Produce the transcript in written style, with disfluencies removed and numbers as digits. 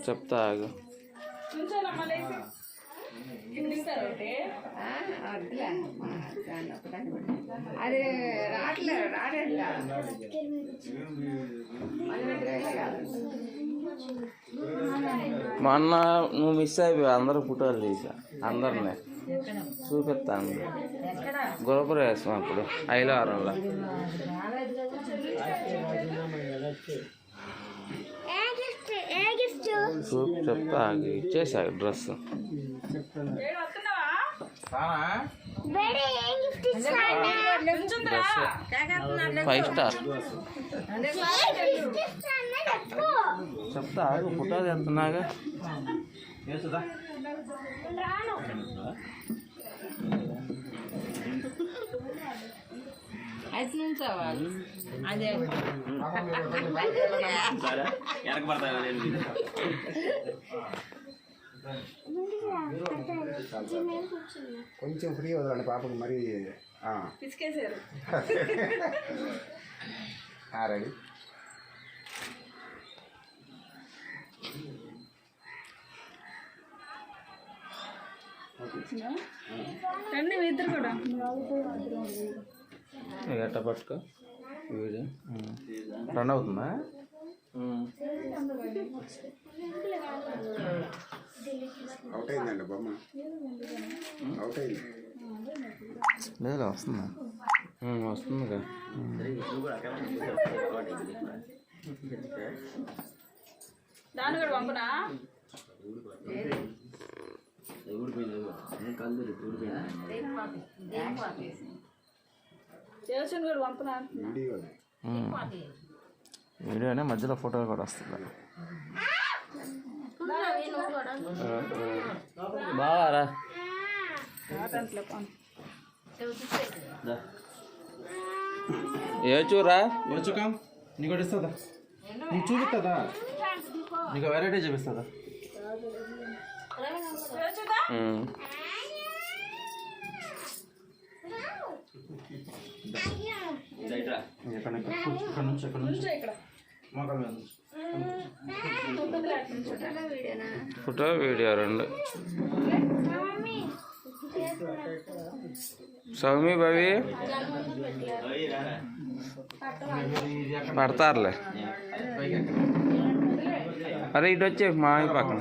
చెప్తా ఆగు. అది రాడంట. మొన్న నువ్వు మిస్ అయిపోయావు, అందరూ ఫోటోలు తీసా, అందరినీ చూపిస్తాను. గృహప్రవేశం అప్పుడు ఐలవరంలో చెప్తా ఇచ్చేసా డ్రెస్. 5 స్టార్ చెప్తా ఫోటో తెస్తున్నాగా. అదే కొంచెం ఫ్రీ వదలండి పాపకు. మరి పిసికేసారు. రెడీ. రండి మీ ఇద్దరు కూడా. ఎట్ట పట్టుకో వీడియో రన్ అవుతుందా? అవుట్ అయిందండి బొమ్మ. అవుట్ అయింది. లేదు వస్తుందా? వస్తుందిగా. దాని కూడా పంపనా? కూడా పంపనా? వీడియోనే మధ్యలో ఫోటోలు కూడా వస్తుంది. బావారా ఏచూరా ఏచుకా నీకు ఒకటి ఇస్తుందా? నీకు చూపిస్తుందా? నీకు వెరైటీ చూపిస్తుందా? ఇక్కడ నుంచి మోకాల మీద ఫోటో వీడియో రెండు. సౌమి భవి పడతారులే. అరే ఇటు వచ్చే మావి పక్కన.